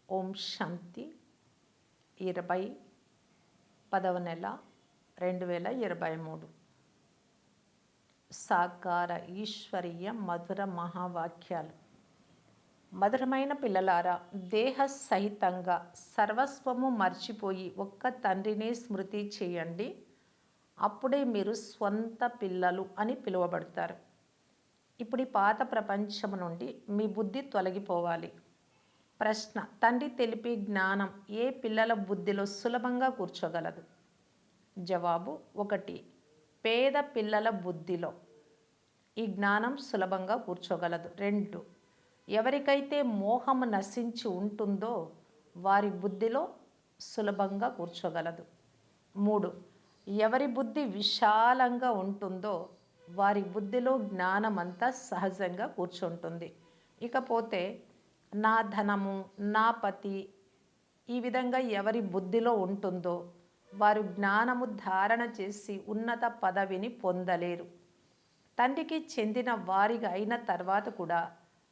ఓం శాంతి 10వ నెల 2023 సాకార ఈశ్వరీయ మధుర మహావాక్యాలు. మధురమైన పిల్లలారా, దేహ సహితంగా సర్వస్వము మర్చిపోయి ఒక్క తండ్రినే స్మృతి చేయండి. అప్పుడే మీరు స్వంత పిల్లలు అని పిలువబడతారు. ఇప్పుడు ఈ పాత ప్రపంచం నుండి మీ బుద్ధి తొలగిపోవాలి. ప్రశ్న: తండ్రి తెలిపే జ్ఞానం ఏ పిల్లల బుద్ధిలో సులభంగా కూర్చోగలదు? జవాబు: 1. పేద పిల్లల బుద్ధిలో ఈ జ్ఞానం సులభంగా కూర్చోగలదు. 2. ఎవరికైతే మోహం నశించి ఉంటుందో వారి బుద్ధిలో సులభంగా కూర్చోగలదు. 3. ఎవరి బుద్ధి విశాలంగా ఉంటుందో వారి బుద్ధిలో జ్ఞానమంతా సహజంగా కూర్చుంటుంది. ఇకపోతే నా ధనము, నా పతి, ఈ విధంగా ఎవరి బుద్ధిలో ఉంటుందో వారు జ్ఞానము ధారణ చేసి ఉన్నత పదవిని పొందలేరు. తండ్రికి చెందిన వారిగా అయిన తర్వాత కూడా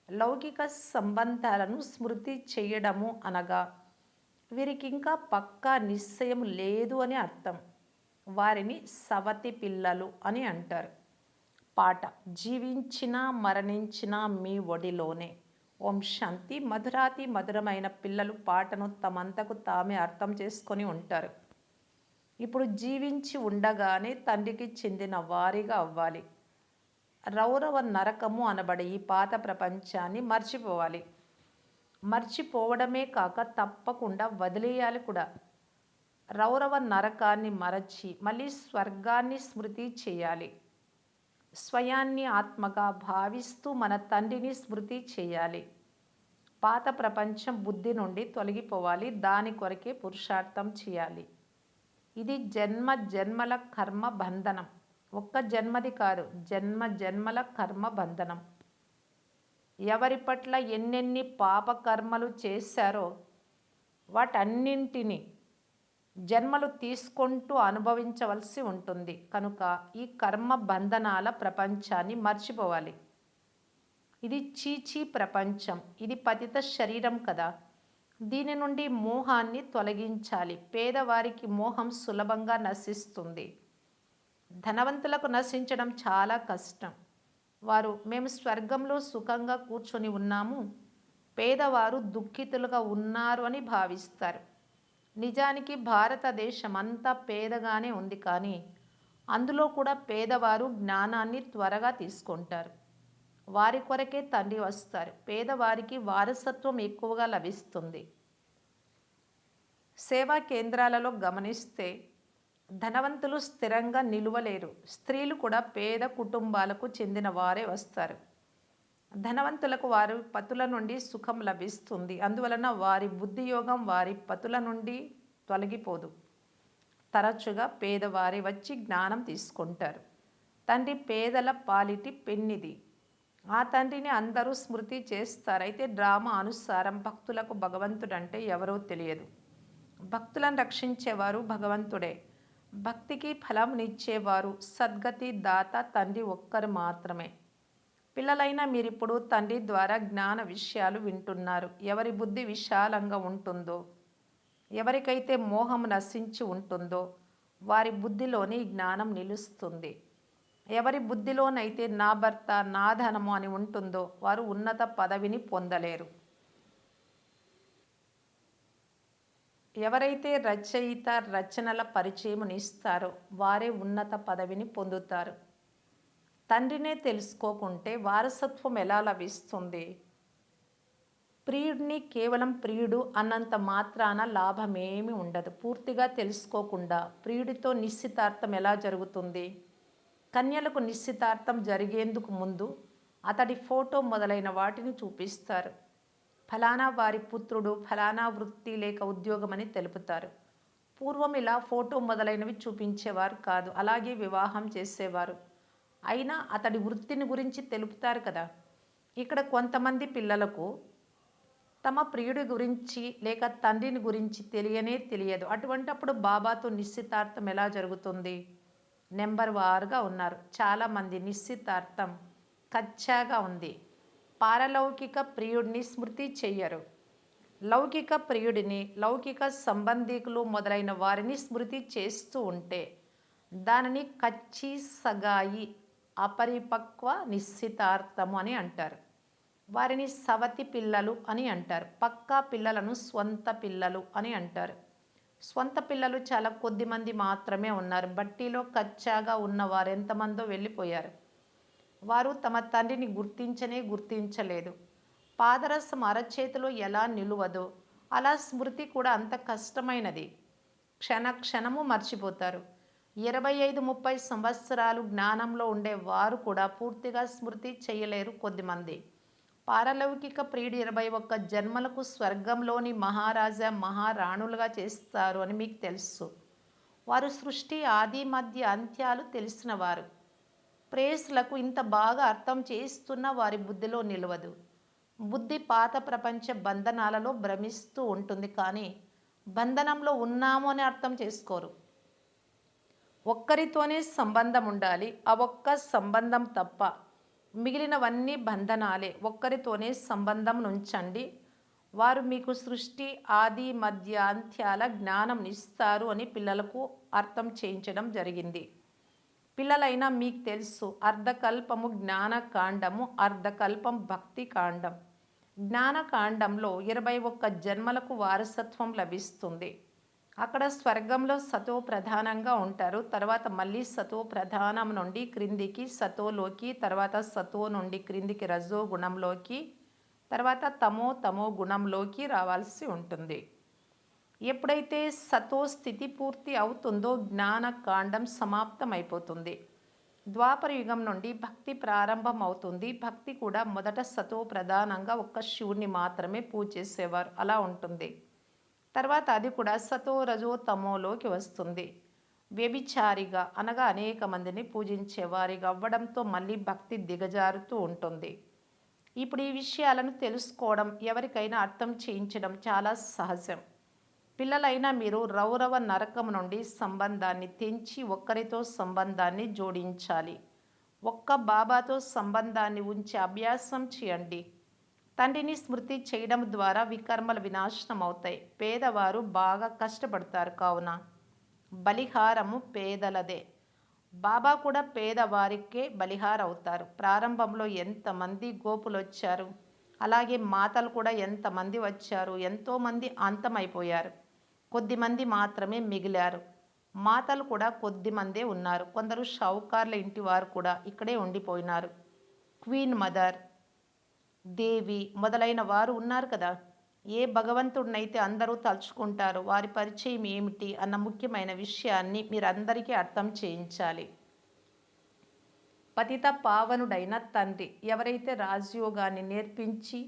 లౌకిక సంబంధాలను స్మృతి చేయడము అనగా వీరికి ఇంకా పక్కా నిశ్చయం లేదు అని అర్థం. వారిని సవతి పిల్లలు అని అంటారు. పాట: జీవించినా మరణించినా మీ ఒడిలోనే. ఓం శాంతి. మధురాతి మధురమైన పిల్లలు పాటను తమంతకు తామే అర్థం చేసుకొని ఉంటారు. ఇప్పుడు జీవించి ఉండగానే తండ్రికి చెందిన వారిగా అవ్వాలి. రౌరవ నరకము అనబడే ఈ పాత ప్రపంచాన్ని మర్చిపోవాలి. మర్చిపోవడమే కాక తప్పకుండా వదిలేయాలి కూడా. రౌరవ నరకాన్ని మరచి మళ్ళీ స్వర్గాన్ని స్మృతి చేయాలి. స్వయాన్ని ఆత్మగా భావిస్తూ మన తండ్రిని స్మృతి చేయాలి. పాత ప్రపంచం బుద్ధి నుండి తొలగిపోవాలి. దాని కొరకే పురుషార్థం చేయాలి. ఇది జన్మ జన్మల కర్మ బంధనం. ఒక్క జన్మది కాదు, జన్మ జన్మల కర్మ బంధనం. ఎవరి పట్ల ఎన్నెన్ని పాపకర్మలు చేశారో వాటన్నింటినీ జన్మలు తీసుకుంటూ అనుభవించవలసి ఉంటుంది. కనుక ఈ కర్మ బంధనాల ప్రపంచాన్ని మర్చిపోవాలి. ఇది చీచీ ప్రపంచం. ఇది పతిత శరీరం కదా. దీని నుండి మోహాన్ని తొలగించాలి. పేదవారికి మోహం సులభంగా నశిస్తుంది. ధనవంతులకు నశించడం చాలా కష్టం. వారు మేము స్వర్గంలో సుఖంగా కూర్చొని ఉన్నాము, పేదవారు దుఃఖితులుగా ఉన్నారు అని భావిస్తారు. నిజానికి భారతదేశం అంతా పేదగానే ఉంది, కానీ అందులో కూడా పేదవారు జ్ఞానాన్ని త్వరగా తీసుకుంటారు. వారి కొరకే తండ్రి వస్తారు. పేదవారికి వారసత్వం ఎక్కువగా లభిస్తుంది. సేవా కేంద్రాలలో గమనిస్తే ధనవంతులు స్థిరంగా నిలువలేరు. స్త్రీలు కూడా పేద కుటుంబాలకు చెందిన వారే వస్తారు. ధనవంతులకు వారి పతుల నుండి సుఖం లభిస్తుంది. అందువలన వారి బుద్ధియోగం వారి పతుల నుండి తొలగిపోదు. తరచుగా పేదవారే వచ్చి జ్ఞానం తీసుకుంటారు. తండ్రి పేదల పాలిటి పెన్నిది. ఆ తండ్రిని అందరూ స్మృతి చేస్తారు. అయితే డ్రామా అనుసారం భక్తులకు భగవంతుడంటే ఎవరో తెలియదు. భక్తులను రక్షించేవారు భగవంతుడే. భక్తికి ఫలంనిచ్చేవారు సద్గతి దాత తండ్రి ఒక్కరు మాత్రమే. పిల్లలైన మీరిప్పుడు తండ్రి ద్వారా జ్ఞాన విషయాలు వింటున్నారు. ఎవరి బుద్ధి విశాలంగా ఉంటుందో, ఎవరికైతే మోహం నశించి ఉంటుందో వారి బుద్ధిలోని జ్ఞానం నిలుస్తుంది. ఎవరి బుద్ధిలోనైతే నా భర్త, నా ధనము అని ఉంటుందో వారు ఉన్నత పదవిని పొందలేరు. ఎవరైతే రచయిత రచనల పరిచయమునిస్తారో వారే ఉన్నత పదవిని పొందుతారు. తండ్రినే తెలుసుకోకుంటే వారసత్వం ఎలా లభిస్తుంది? ప్రియుడిని కేవలం ప్రియుడు అన్నంత మాత్రాన లాభమేమీ ఉండదు. పూర్తిగా తెలుసుకోకుండా ప్రియుడితో నిశ్చితార్థం ఎలా జరుగుతుంది? కన్యలకు నిశ్చితార్థం జరిగేందుకు ముందు అతడి ఫోటో మొదలైన వాటిని చూపిస్తారు. ఫలానా వారి పుత్రుడు, ఫలానా వృత్తి లేక ఉద్యోగం అని తెలుపుతారు. పూర్వం ఇలా ఫోటో మొదలైనవి చూపించేవారు కాదు. అలాగే వివాహం చేసేవారు. అయినా అతడి వృత్తిని గురించి తెలుపుతారు కదా. ఇక్కడ కొంతమంది పిల్లలకు తమ ప్రియుడి గురించి లేక తండ్రిని గురించి తెలియనే తెలియదు. అటువంటప్పుడు బాబాతో నిశ్చితార్థం ఎలా జరుగుతుంది? నెంబర్ వారుగా ఉన్నారు. చాలామంది నిశ్చితార్థం కచ్చాగా ఉంది. పారలౌకిక ప్రియుడిని స్మృతి చెయ్యరు. లౌకిక ప్రియుడిని, లౌకిక సంబంధికులు మొదలైన వారిని స్మృతి చేస్తూ ఉంటే దానిని కచ్చి సగాయి అపరిపక్వ నిశ్చితార్థము అని అంటారు. వారిని సవతి పిల్లలు అని అంటారు. పక్కా పిల్లలను స్వంత పిల్లలు అని అంటారు. స్వంత పిల్లలు చాలా కొద్ది మంది మాత్రమే ఉన్నారు. బట్టీలో కచ్చాగా ఉన్న వారు ఎంతమందో వెళ్ళిపోయారు. వారు తమ తండ్రిని గుర్తించనే గుర్తించలేదు. పాదరసం అరచేతిలో ఎలా నిలువదో అలా స్మృతి కూడా అంత కష్టమైనది. క్షణ క్షణము మర్చిపోతారు. 25-30 సంవత్సరాలు జ్ఞానంలో ఉండే వారు కూడా పూర్తిగా స్మృతి చేయలేరు కొద్దిమంది. పారలౌకిక ప్రియుడు 21 జన్మలకు స్వర్గంలోని మహారాజా మహారాణులుగా చేస్తారు అని మీకు తెలుసు. వారు సృష్టి ఆది మధ్య అంత్యాలు తెలిసినవారు. ప్రేయస్సులకు ఇంత బాగా అర్థం చేస్తున్న వారి బుద్ధిలో నిలవదు. బుద్ధి పాత ప్రపంచ బంధనాలలో భ్రమిస్తూ ఉంటుంది, కానీ బంధనంలో ఉన్నాము అని అర్థం చేసుకోరు. ఒక్కరితోనే సంబంధం ఉండాలి. ఆ ఒక్క సంబంధం తప్ప మిగిలినవన్నీ బంధనాలే. ఒక్కరితోనే సంబంధం ఉంచండి. వారు మీకు సృష్టి ఆది మధ్య అంత్యాల జ్ఞానం ఇస్తారు అని పిల్లలకు అర్థం చేయించడం జరిగింది. పిల్లలైనా మీకు తెలుసు, అర్ధకల్పము జ్ఞానకాండము, అర్ధకల్పం భక్తి కాండం. జ్ఞానకాండంలో 21 జన్మలకు వారసత్వం లభిస్తుంది. అక్కడ స్వర్గంలో సతో ప్రధానంగా ఉంటారు. తర్వాత మళ్ళీ సతో ప్రధానం నుండి క్రిందికి సతోలోకి, తర్వాత సతో నుండి క్రిందికి రజో గుణంలోకి, తర్వాత తమో గుణంలోకి రావాల్సి ఉంటుంది. ఎప్పుడైతే సతో స్థితి పూర్తి అవుతుందో జ్ఞానకాండం సమాప్తమైపోతుంది. ద్వాపర యుగం నుండి భక్తి ప్రారంభం అవుతుంది. భక్తి కూడా మొదట సతో ప్రధానంగా ఒక్క శివుణ్ణి మాత్రమే పూజ చేసేవారు, అలా ఉంటుంది. తర్వాత అది కూడా సతో రజో తమోలోకి వస్తుంది. వ్యభిచారిగా అనగా అనేక మందిని పూజించేవారిగా అవ్వడంతో మళ్ళీ భక్తి దిగజారుతూ ఉంటుంది. ఇప్పుడు ఈ విషయాలను తెలుసుకోవడం, ఎవరికైనా అర్థం చేయించడం చాలా సహజం. పిల్లలైన మీరు రౌరవ నరకం నుండి సంబంధాన్ని తెంచి ఒక్కరితో సంబంధాన్ని జోడించాలి. ఒక్క బాబాతో సంబంధాన్ని ఉంచే అభ్యాసం చేయండి. తండ్రిని స్మృతి చేయడం ద్వారా వికర్మలు వినాశనం అవుతాయి. పేదవారు బాగా కష్టపడతారు, కావున బలిహారము పేదలదే. బాబా కూడా పేదవారికే బలిహారవుతారు. ప్రారంభంలో ఎంతమంది గోపులు వచ్చారు, అలాగే మాతలు కూడా ఎంతమంది వచ్చారు. ఎంతోమంది అంతమైపోయారు, కొద్దిమంది మాత్రమే మిగిలారు. మాతలు కూడా కొద్దిమందే ఉన్నారు. కొందరు షావుకార్ల ఇంటి వారు కూడా ఇక్కడే ఉండిపోయినారు. క్వీన్ మదర్, దేవి మొదలైన వారు ఉన్నారు కదా. ఏ భగవంతుడినైతే అందరూ తలుచుకుంటారో వారి పరిచయం ఏమిటి అన్న ముఖ్యమైన విషయాన్ని మీరందరికీ అర్థం చేయించాలి. పతిత పావనుడైన తండ్రి ఎవరైతే రాజయోగాన్ని నేర్పించి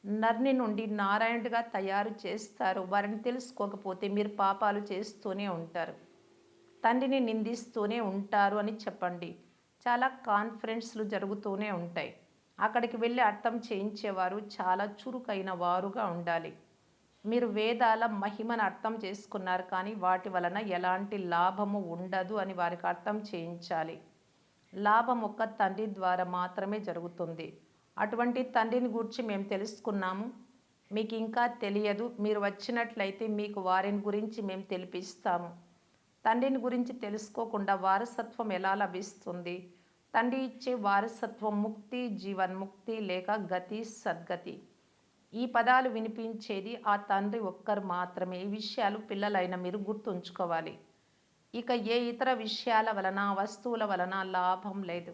నర్ని నుండి నారాయణుడిగా తయారు చేస్తారో వారిని తెలుసుకోకపోతే మీరు పాపాలు చేస్తూనే ఉంటారు, తండ్రిని నిందిస్తూనే ఉంటారు అని చెప్పండి. చాలా కాన్ఫరెన్స్లు జరుగుతూనే ఉంటాయి. అక్కడికి వెళ్ళి అర్థం చేయించేవారు చాలా చురుకైన వారుగా ఉండాలి. మీరు వేదాల మహిమను అర్థం చేసుకున్నారు, కానీ వాటి వలన ఎలాంటి లాభము ఉండదు అని వారికి అర్థం చేయించాలి. లాభం ఒక్క తండ్రి ద్వారా మాత్రమే జరుగుతుంది. అటువంటి తండ్రిని గురించి మేము తెలుసుకున్నాము, మీకు ఇంకా తెలియదు. మీరు వచ్చినట్లయితే మీకు వారిని గురించి మేము తెలిపిస్తాము. తండ్రిని గురించి తెలుసుకోకుండా వారసత్వం ఎలా లభిస్తుంది? తండ్రి ఇచ్చే వారసత్వం ముక్తి, జీవన్ముక్తి లేక గతి సద్గతి. ఈ పదాలు వినిపించేది ఆ తండ్రి ఒక్కరు మాత్రమే. ఈ విషయాలు పిల్లలైన మీరు గుర్తుంచుకోవాలి. ఇక ఏ ఇతర విషయాల వలన, వస్తువుల వలన లాభం లేదు.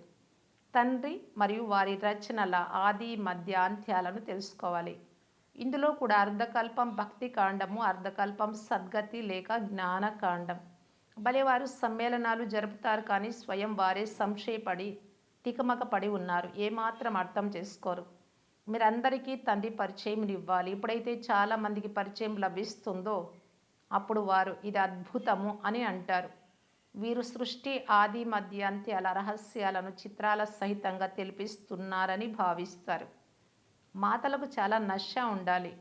తండ్రి మరియు వారి రచనల ఆది మధ్య అంత్యాలను తెలుసుకోవాలి. ఇందులో కూడా అర్ధకల్పం భక్తి కాండము, అర్ధకల్పం సద్గతి లేక జ్ఞానకాండం. భలేవారు సమ్మేళనాలు జరుపుతారు, కానీ స్వయం వారే సంశయపడి తికమకపడి ఉన్నారు. ఏమాత్రం అర్థం చేసుకోరు. మీరందరికీ తండ్రి పరిచయం ఇవ్వాలి. ఎప్పుడైతే చాలామందికి పరిచయం లభిస్తుందో అప్పుడు వారు ఇది అద్భుతము అని అంటారు. వీరు సృష్టి ఆది మధ్య అంత్యాల రహస్యాలను చిత్రాల సహితంగా తెలిపిస్తున్నారని భావిస్తారు. మాతలకు చాలా నశ ఉండాలి.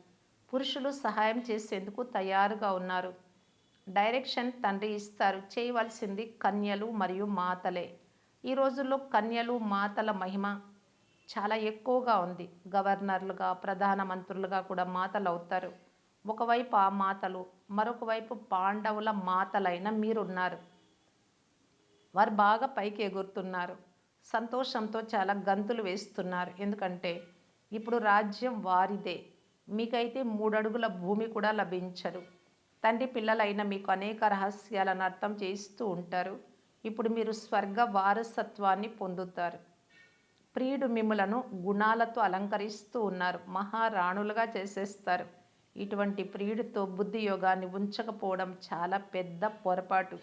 పురుషులు సహాయం చేసేందుకు తయారుగా ఉన్నారు. డైరెక్షన్ తండ్రి ఇస్తారు. చేయవలసింది కన్యలు మరియు మాతలే. ఈ రోజుల్లో కన్యలు మాతల మహిమ చాలా ఎక్కువగా ఉంది. గవర్నర్లుగా, ప్రధానమంత్రులుగా కూడా మాతలు అవుతారు. ఒకవైపు ఆ మాతలు, మరొక వైపు పాండవుల మాతలైన మీరున్నారు. వారు బాగా పైకి ఎగురుతున్నారు. సంతోషంతో చాలా గంతులు వేస్తున్నారు. ఎందుకంటే ఇప్పుడు రాజ్యం వారిదే. మీకైతే 3 అడుగుల భూమి కూడా లభించదు. తండ్రి పిల్లలైన మీకు అనేక రహస్యాలను అర్థం చేస్తూ ఉంటారు. ఇప్పుడు మీరు స్వర్గ వారసత్వాన్ని పొందుతారు. ప్రియుడు మిమ్ములను గుణాలతో అలంకరిస్తూ ఉన్నారు. మహారాణులుగా చేసేస్తారు. ఇటువంటి ప్రియుడితో బుద్ధి యోగాన్ని ఉంచకపోవడం చాలా పెద్ద పొరపాటు.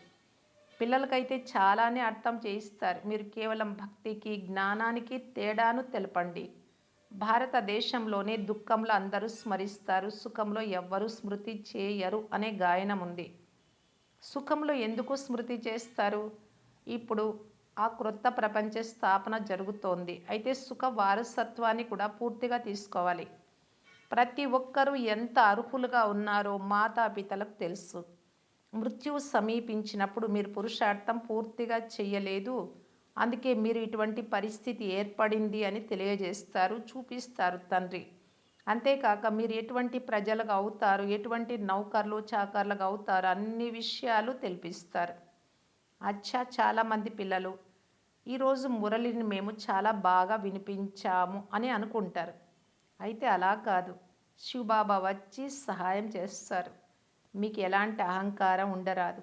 పిల్లలకైతే చాలానే అర్థం చేయిస్తారు. మీరు కేవలం భక్తికి జ్ఞానానికి తేడాను తెలపండి. భారతదేశంలోనే దుఃఖంలో అందరూ స్మరిస్తారు, సుఖంలో ఎవ్వరూ స్మృతి చేయరు అనే గాయనం ఉంది. సుఖంలో ఎందుకు స్మృతి చేస్తారు? ఇప్పుడు ఆ క్రొత్త ప్రపంచ స్థాపన జరుగుతోంది. అయితే సుఖ వారసత్వాన్ని కూడా పూర్తిగా తీసుకోవాలి. ప్రతి ఒక్కరూ ఎంత అర్హులుగా ఉన్నారో మాతాపితలకు తెలుసు. మృత్యువు సమీపించినప్పుడు మీరు పురుషార్థం పూర్తిగా చెయ్యలేదు, అందుకే మీరు ఇటువంటి పరిస్థితి ఏర్పడింది అని తెలియజేస్తారు, చూపిస్తారు తండ్రి. అంతేకాక మీరు ఎటువంటి ప్రజలకు అవుతారు, ఎటువంటి నౌకర్లు చాకర్లకు అవుతారు, అన్ని విషయాలు తెలిపిస్తారు. అచ్చా, చాలామంది పిల్లలు ఈరోజు మురళిని మేము చాలా బాగా వినిపించాము అని అనుకుంటారు. అయితే అలా కాదు, శివబాబా వచ్చి సహాయం చేస్తారు. మీకు ఎలాంటి అహంకారం ఉండరాదు.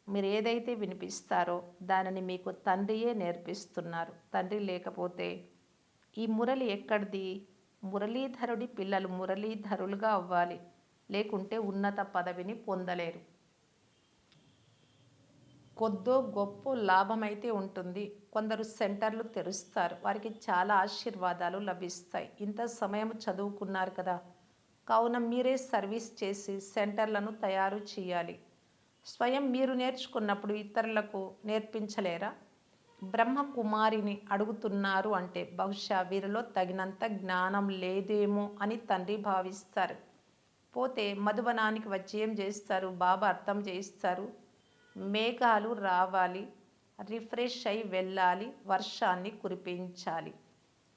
మీరు ఏదైతే వినిపిస్తారో దానిని మీకు తండ్రియే నేర్పిస్తున్నారు. తండ్రి లేకపోతే ఈ మురళి ఎక్కడిది? మురళీధరుడి పిల్లలు మురళీధరులుగా అవ్వాలి, లేకుంటే ఉన్నత పదవిని పొందలేరు. కొద్దో గొప్ప లాభమైతే ఉంటుంది. కొందరు సెంటర్లు తెరుస్తారు, వారికి చాలా ఆశీర్వాదాలు లభిస్తాయి. ఇంత సమయం చదువుకున్నారు కదా, కావున మీరే సర్వీస్ చేసి సెంటర్లను తయారు చేయాలి. స్వయం మీరు నేర్చుకున్నప్పుడు ఇతరులకు నేర్పించలేరా? బ్రహ్మకుమారిని అడుగుతున్నారు అంటే బహుశా వీరిలో తగినంత జ్ఞానం లేదేమో అని తండ్రి భావిస్తారు. పోతే మధువనానికి వచ్చి ఏం చేస్తారు? బాబా అర్థం చేయిస్తారు. మేఘాలు రావాలి, రిఫ్రెష్ అయి వెళ్ళాలి, వర్షాన్ని కురిపించాలి.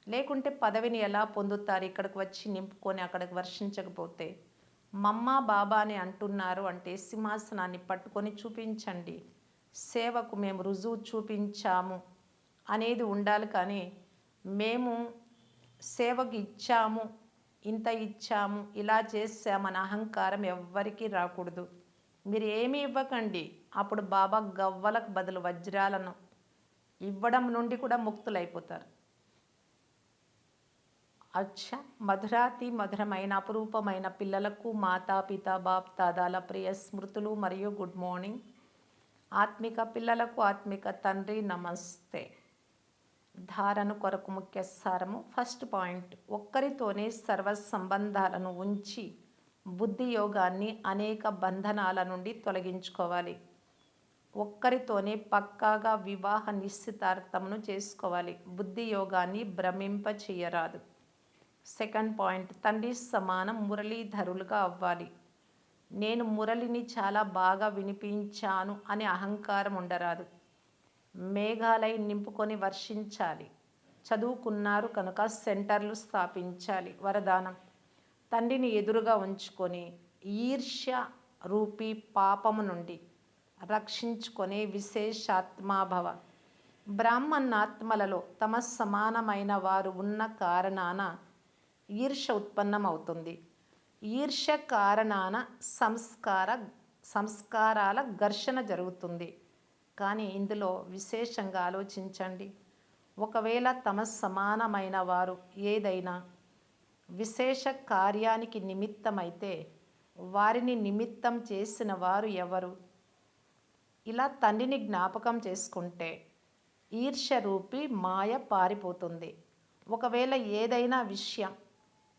లేకుంటే పదవిని ఎలా పొందుతారు? ఇక్కడికి వచ్చి నింపుకొని అక్కడికి వర్షించకపోతే. మమ్మా బాబా అని అంటున్నారు అంటే సింహాసనాన్ని పట్టుకొని చూపించండి. సేవకు మేము రుజువు చూపించాము అనేది ఉండాలి. కానీ మేము సేవకు ఇచ్చాము, ఇంత ఇచ్చాము, ఇలా చేసామని అహంకారం ఎవ్వరికీ రాకూడదు. మీరు ఏమీ ఇవ్వకండి, అప్పుడు బాబా గవ్వలకు బదులు వజ్రాలను ఇవ్వడం నుండి కూడా ముక్తులైపోతారు. అచ్చా, మధురాతి మధురమైన అపురూపమైన పిల్లలకు మాతాపిత బాప్ దాదాల ప్రియ స్మృతులు మరియు గుడ్ మార్నింగ్. ఆత్మిక పిల్లలకు ఆత్మిక తండ్రి నమస్తే. ధారణ కొరకు ముఖ్య సారము. ఫస్ట్ పాయింట్, ఒక్కరితోనే సర్వ సంబంధాలను ఉంచి బుద్ధి యోగాన్ని అనేక బంధనాల నుండి తొలగించుకోవాలి. ఒక్కరితోనే పక్కాగా వివాహ నిశ్చితార్థమును చేసుకోవాలి. బుద్ధి యోగాన్ని భ్రమింప చేయరాదు. సెకండ్ పాయింట్, తండ్రి సమానం మురళీధరులుగా అవ్వాలి. నేను మురళిని చాలా బాగా వినిపించాను అనే అహంకారం ఉండరాదు. మేఘాలై నింపుకొని వర్షించాలి. చదువుకున్నారు కనుక సెంటర్లు స్థాపించాలి. వరదానం, తండ్రిని ఎదురుగా ఉంచుకొని ఈర్ష్య రూపీ పాపము నుండి రక్షించుకొనే విశేషాత్మాభవ. బ్రాహ్మణాత్మలలో తమ సమానమైన వారు ఉన్న కారణాన ఈర్ష్య ఉత్పన్నమవుతుంది. ఈర్ష్య కారణాన సంస్కారాల ఘర్షణ జరుగుతుంది. కానీ ఇందులో విశేషంగా ఆలోచించండి. ఒకవేళ తమ సమానమైన వారు ఏదైనా విశేష కార్యానికి నిమిత్తమైతే వారిని నిమిత్తం చేసిన వారు ఎవరు? ఇలా తండ్రిని జ్ఞాపకం చేసుకుంటే ఈర్ష్య రూపీ మాయ పారిపోతుంది. ఒకవేళ ఏదైనా విషయం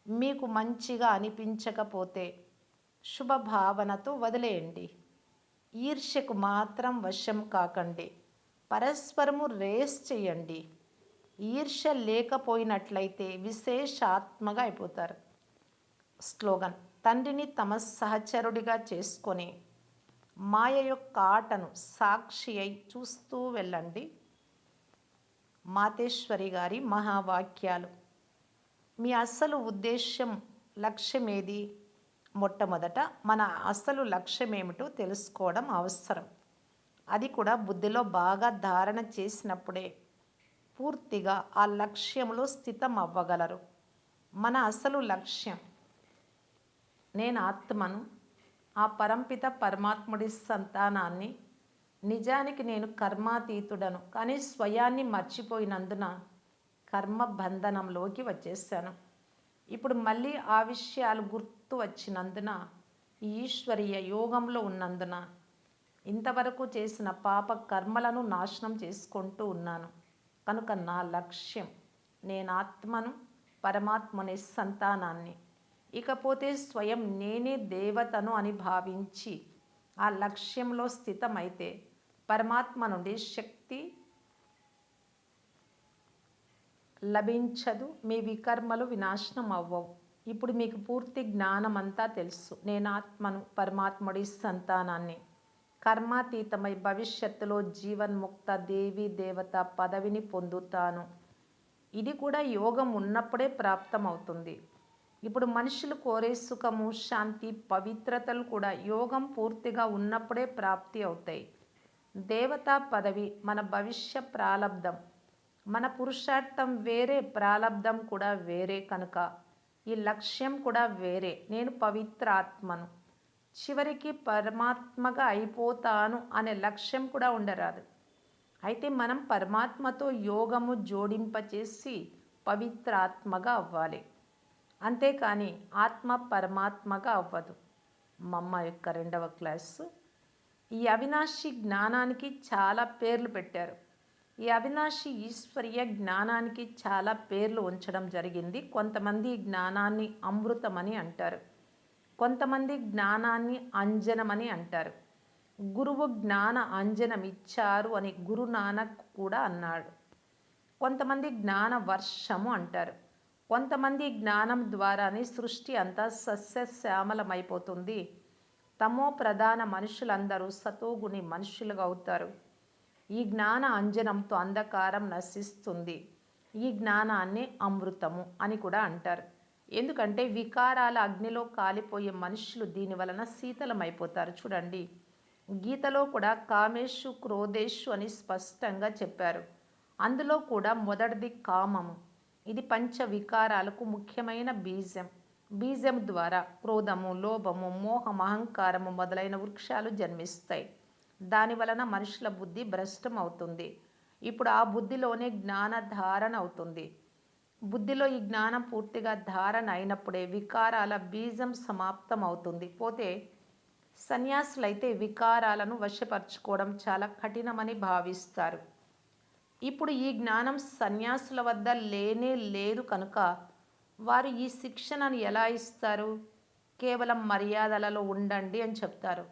మీకు మంచిగా అనిపించకపోతే శుభభావనతో వదిలేయండి. ఈర్ష్యకు మాత్రం వశం కాకండి. పరస్పరము రేస్ చేయండి. ఈర్ష్య లేకపోయినట్లయితే విశేషాత్మగా అయిపోతారు. స్లోగన్, తండ్రిని తమ సహచరుడిగా చేసుకొని మాయ యొక్క ఆటను సాక్షి అయి చూస్తూ వెళ్ళండి. మాతేశ్వరి గారి మహావాక్యాలు. మీ అసలు ఉద్దేశం, లక్ష్యం ఏది? మొట్టమొదట మన అసలు లక్ష్యం ఏమిటో తెలుసుకోవడం అవసరం. అది కూడా బుద్ధిలో బాగా ధారణ చేసినప్పుడే పూర్తిగా ఆ లక్ష్యంలో స్థితం అవ్వగలరు. మన అసలు లక్ష్యం, నేను ఆత్మను, ఆ పరంపిత పరమాత్ముడి సంతానాన్ని. నిజానికి నేను కర్మాతీతుడను, కానీ స్వయాన్ని మర్చిపోయినందున కర్మ బంధనంలోకి వచ్చేసాను. ఇప్పుడు మళ్ళీ ఆ విషయాలు గుర్తు వచ్చినందున, ఈశ్వరీయ యోగంలో ఉన్నందున ఇంతవరకు చేసిన పాప కర్మలను నాశనం చేసుకుంటూ ఉన్నాను. కనుక నా లక్ష్యం, నేను ఆత్మను, పరమాత్మని సంతానాన్ని. ఇకపోతే స్వయం నేనే దేవతను అని భావించి ఆ లక్ష్యంలో స్థితమైతే పరమాత్మ నుండి శక్తి లభించదు, మీ వికర్మలు వినాశనం అవ్వవు. ఇప్పుడు మీకు పూర్తి జ్ఞానం అంతా తెలుసు. నేను ఆత్మను, పరమాత్ముడి సంతానాన్ని. కర్మాతీతమై భవిష్యత్తులో జీవన్ముక్త దేవీ దేవత పదవిని పొందుతాను. ఇది కూడా యోగం ఉన్నప్పుడే ప్రాప్తమవుతుంది. ఇప్పుడు మనుషులు కోరే సుఖము, శాంతి, పవిత్రతలు కూడా యోగం పూర్తిగా ఉన్నప్పుడే ప్రాప్తి అవుతాయి. దేవతా పదవి మన భవిష్య ప్రాలబ్ధం. మన పురుషార్థం వేరే, ప్రాలబ్ధం కూడా వేరే. కనుక ఈ లక్ష్యం కూడా వేరే. నేను పవిత్ర ఆత్మను, చివరికి పరమాత్మగా అయిపోతాను అనే లక్ష్యం కూడా ఉండరాదు. అయితే మనం పరమాత్మతో యోగము జోడింపచేసి పవిత్ర ఆత్మగా అవ్వాలి. అంతేకాని ఆత్మ పరమాత్మగా అవ్వదు. మా అమ్మ యొక్క 2వ క్లాసు. ఈ అవినాశి జ్ఞానానికి చాలా పేర్లు పెట్టారు. ఈ అవినాశి ఈశ్వరీయ జ్ఞానానికి చాలా పేర్లు ఉంచడం జరిగింది. కొంతమంది జ్ఞానాన్ని అమృతమని అంటారు, కొంతమంది జ్ఞానాన్ని అంజనమని అంటారు. గురువు జ్ఞాన అంజనం ఇచ్చారు అని గురునానక్ కూడా అన్నాడు. కొంతమంది జ్ఞాన వర్షము అంటారు. కొంతమంది జ్ఞానం ద్వారానే సృష్టి అంతా సస్యశ్యామలమైపోతుంది. తమో ప్రధాన మనుషులందరూ సతోగుణి మనుషులుగా అవుతారు. ఈ జ్ఞాన అంజనంతో అంధకారం నశిస్తుంది. ఈ జ్ఞానాన్ని అమృతము అని కూడా అంటారు. ఎందుకంటే వికారాల అగ్నిలో కాలిపోయే మనుషులు దీని వలన శీతలమైపోతారు. చూడండి, గీతలో కూడా కామేషు క్రోధేషు అని స్పష్టంగా చెప్పారు. అందులో కూడా మొదటిది కామము. ఇది పంచ వికారాలకు ముఖ్యమైన బీజం. బీజం ద్వారా క్రోధము, లోభము, మోహం, అహంకారము మొదలైన వృక్షాలు జన్మిస్తాయి. దాని వలన మనుషుల బుద్ధి భ్రష్టం అవుతుంది. ఇప్పుడు ఆ బుద్ధిలోనే జ్ఞాన ధారణ అవుతుంది. బుద్ధిలో ఈ జ్ఞానం పూర్తిగా ధారణ అయినప్పుడే వికారాల బీజం సమాప్తం అవుతుంది. పోతే సన్యాసులైతే వికారాలను వశపరచుకోవడం చాలా కఠినమని భావిస్తారు. ఇప్పుడు ఈ జ్ఞానం సన్యాసుల వద్ద లేనే లేదు కనుక వారు ఈ శిక్షణను ఎలా ఇస్తారు? కేవలం మర్యాదలలో ఉండండి అని చెప్తారు.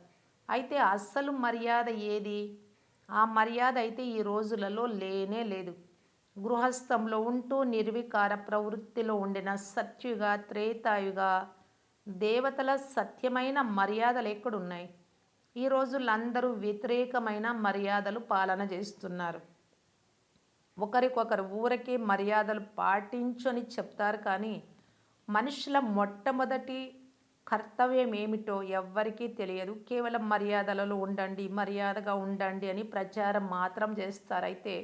అయితే అస్సలు మర్యాద ఏది? ఆ మర్యాద అయితే ఈ రోజులలో లేనే లేదు. గృహస్థంలో ఉంటూ నిర్వికార ప్రవృత్తిలో ఉండిన సత్యుగ, త్రేతాయుగ దేవతల సత్యమైన మర్యాదలు ఎక్కడున్నాయి? ఈ రోజుల్లో అందరూ వ్యతిరేకమైన మర్యాదలు పాలన చేస్తున్నారు. ఒకరికొకరు ఊరకే మర్యాదలు పాటించని చెప్తారు, కానీ మనుషుల మొట్టమొదటి కర్తవ్యం ఏమిటో ఎవ్వరికీ తెలియదు. కేవలం మర్యాదలలో ఉండండి, మర్యాదగా ఉండండి అని ప్రచారం మాత్రం చేస్తారు. అయితే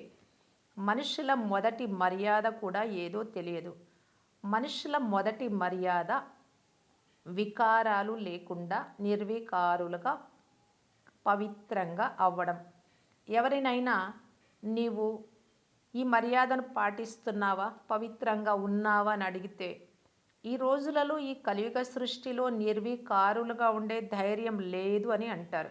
మనుషుల మొదటి మర్యాద కూడా ఏదో తెలియదు. మనుషుల మొదటి మర్యాద వికారాలు లేకుండా నిర్వికారులుగా పవిత్రంగా అవ్వడం. ఎవరినైనా నీవు ఈ మర్యాదను పాటిస్తున్నావా, పవిత్రంగా ఉన్నావా అని అడిగితే, ఈ రోజులలో ఈ కలియుగ సృష్టిలో నిర్వికారులుగా ఉండే ధైర్యం లేదు అని అంటారు.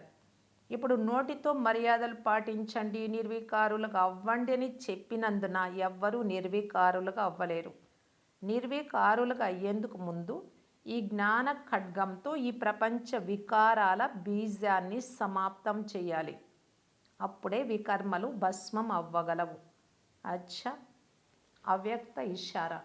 ఇప్పుడు నోటితో మర్యాదలు పాటించండి, నిర్వికారులుగా అవ్వండి అని చెప్పినందున ఎవ్వరూ నిర్వికారులుగా అవ్వలేరు. నిర్వికారులుగా అయ్యేందుకు ముందు ఈ జ్ఞాన ఖడ్గంతో ఈ ప్రపంచ వికారాల బీజాన్ని సమాప్తం చేయాలి. అప్పుడే వికర్మలు భస్మం అవ్వగలవు. అచ్చా, అవ్యక్త ఇషారా.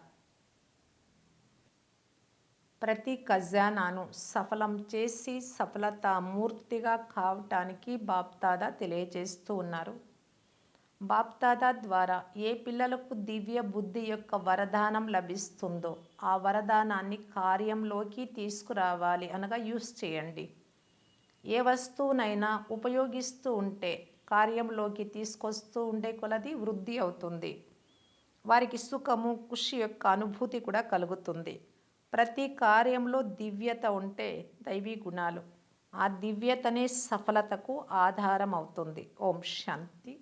ప్రతి ఖజానాను సఫలం చేసి సఫలతామూర్తిగా కావటానికి బాప్దాదా తెలియజేస్తూ ఉన్నారు. బాప్దాదా ద్వారా ఏ పిల్లలకు దివ్య బుద్ధి యొక్క వరదానం లభిస్తుందో ఆ వరదానాన్ని కార్యంలోకి తీసుకురావాలి అనగా యూస్ చేయండి. ఏ వస్తువునైనా ఉపయోగిస్తూ ఉంటే కార్యంలోకి తీసుకొస్తూ ఉండే కొలది వృద్ధి అవుతుంది. వారికి సుఖము ఖుషి యొక్క అనుభూతి కూడా కలుగుతుంది. ప్రతి కార్యంలో దివ్యత ఉంటే దైవీ గుణాలు ఆ దివ్యతనే సఫలతకు ఆధారం అవుతుంది. ఓం శాంతి.